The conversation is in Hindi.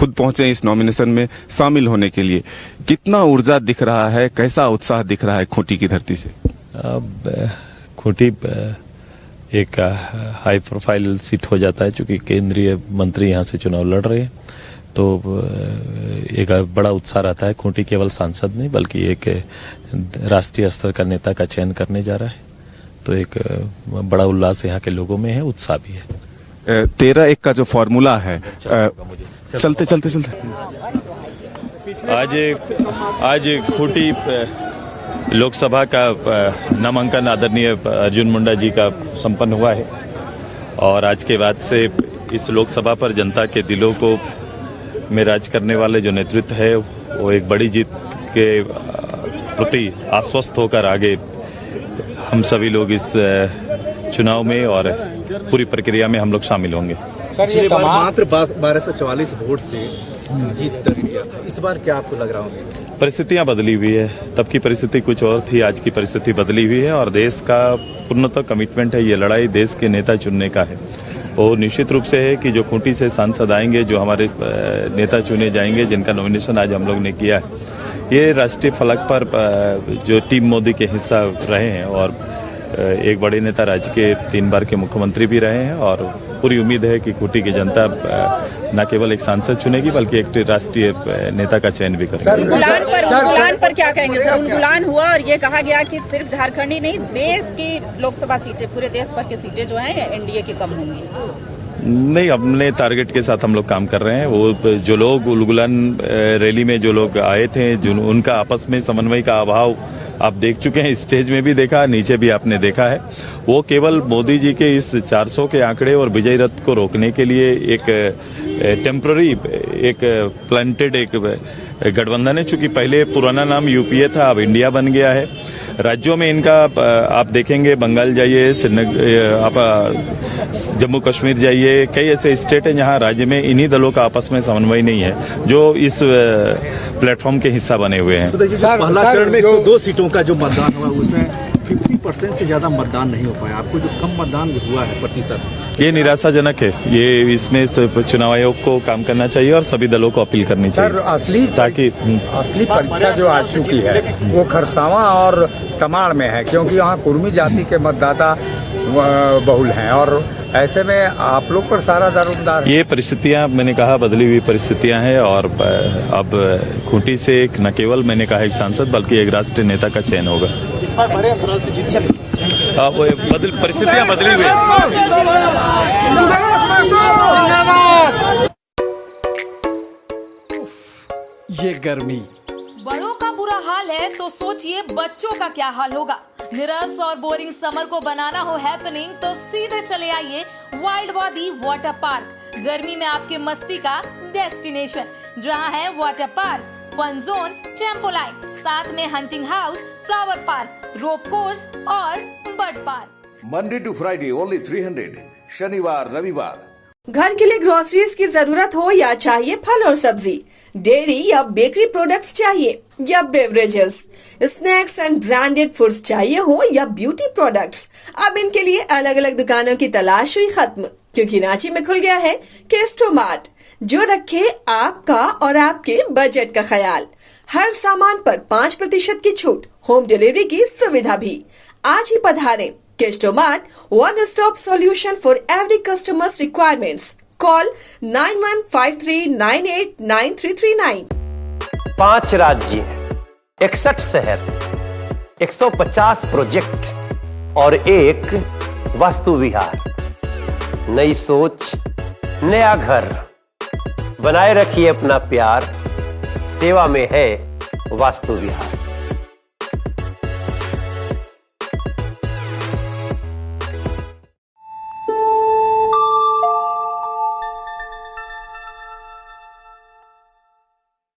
खुद पहुंचे इस नॉमिनेशन में शामिल होने के लिए। कितना ऊर्जा दिख रहा है, कैसा उत्साह दिख रहा है खूंटी की धरती से? अब खूंटी एक हाई प्रोफाइल सीट हो जाता है, चूंकि केंद्रीय मंत्री यहाँ से चुनाव लड़ रहे हैं, तो एक बड़ा उत्साह रहता है। खूंटी केवल सांसद नहीं बल्कि एक राष्ट्रीय स्तर का नेता का चयन करने जा रहा है, तो एक बड़ा उल्लास यहाँ के लोगों में है, उत्साह भी है। 13-1 का जो फॉर्मूला है, चलते आज खूंटी लोकसभा का नामांकन आदरणीय अर्जुन मुंडा जी का संपन्न हुआ है, और आज के बाद से इस लोकसभा पर जनता के दिलों को में राज करने वाले जो नेतृत्व है वो एक बड़ी जीत के प्रति आश्वस्त होकर आगे हम सभी लोग इस चुनाव में और पूरी प्रक्रिया में हम लोग शामिल होंगे। पिछली बार मात्र 1244 वोट से जीत दर्ज किया था, इस बार क्या आपको लग रहा होगा? परिस्थितियां बदली हुई है, तब की परिस्थिति कुछ और थी, आज की परिस्थिति बदली हुई है, और देश का पूर्णतः कमिटमेंट है, ये लड़ाई देश के नेता चुनने का है। और निश्चित रूप से है कि जो खूंटी से सांसद आएंगे, जो हमारे नेता चुने जाएंगे, जिनका नॉमिनेशन आज हम लोग ने किया है, ये राष्ट्रीय फलक पर जो टीम मोदी के हिस्सा रहे हैं, और एक बड़े नेता राज्य के 3 बार के मुख्यमंत्री भी रहे हैं, और पूरी उम्मीद है कि खूंटी की जनता न केवल एक सांसद चुनेगी बल्कि एक राष्ट्रीय नेता का चयन भी करेगी। उनगुलान पर क्या कहेंगे सर? उनगुलान हुआ और ये कहा गया कि सिर्फ झारखंड ही नहीं, देश की लोकसभा सीटें, पूरे देश भर की सीटें जो हैं एनडीए की कम होंगी। नहीं, अपने टारगेट के साथ हम लोग काम कर रहे हैं। वो जो लोग उलगुलान रैली में जो लोग आए थे, जो उनका आपस में समन्वय का अभाव आप देख चुके हैं, स्टेज में भी देखा, नीचे भी आपने देखा है। वो केवल मोदी जी के इस 400 के आंकड़े और विजय रथ को रोकने के लिए एक टेम्पररी, एक प्लांटेड एक गठबंधन है। चूंकि पहले पुराना नाम यूपीए था, अब इंडिया बन गया है। राज्यों में इनका आप देखेंगे, बंगाल जाइए, आप जम्मू कश्मीर जाइए, कई ऐसे स्टेट हैं जहां राज्य में इन्हीं दलों का आपस में समन्वय नहीं है, जो इस प्लेटफॉर्म के हिस्सा बने हुए हैं। पहला चरण में 102 सीटों का जो मतदान हुआ उसमें 50% से ज्यादा मतदान नहीं हो पाया। आपको जो कम मतदान हुआ है प्रतिशत, ये निराशाजनक है। ये इसमें चुनाव आयोग को काम करना चाहिए और सभी दलों को अपील करनी चाहिए। असली परीक्षा जो आ चुकी है वो खरसावां और तमाड़ में है, क्योंकि यहाँ कुर्मी जाति के मतदाता बहुल हैं, और ऐसे में आप लोग पर सारा दारोमदार है। ये परिस्थितियां, मैंने कहा, बदली हुई परिस्थितियां हैं, और अब खूंटी से एक न केवल मैंने कहा एक सांसद बल्कि एक राष्ट्रीय नेता का चयन होगा। परिस्थितियां बदली हुई ये गर्मी, बड़ों का बुरा हाल है तो सोचिए बच्चों का क्या हाल होगा। निरस और बोरिंग समर को बनाना हो हैपनिंग तो सीधे चले आइए वाइल्ड वादी वाटर पार्क। गर्मी में आपके मस्ती का डेस्टिनेशन, जहां है water park, fun zone, tempo line, साथ में hunting house, flower park, rope course और bird park. Monday to Friday only 300, शनिवार रविवार। घर के लिए ग्रोसरीज की जरूरत हो या चाहिए फल और सब्जी, डेयरी या बेकरी प्रोडक्ट्स चाहिए या beverages, snacks and branded foods चाहिए हो या ब्यूटी प्रोडक्ट्स, अब इनके लिए अलग अलग दुकानों की तलाश हुई खत्म, क्योंकि रांची में खुल गया है केस्टो मार्ट, जो रखे आपका और आपके बजट का ख्याल। हर सामान पर 5% की छूट, होम डिलीवरी की सुविधा भी। आज ही पधारें। Kesto mart, one stop solution for every customer's requirements. Call 9153989339. 5 राज्य, 61 शहर, 150 प्रोजेक्ट और एक वास्तु विहार। नई सोच, नया घर। बनाए रखिए अपना प्यार, सेवा में है वास्तु विहार।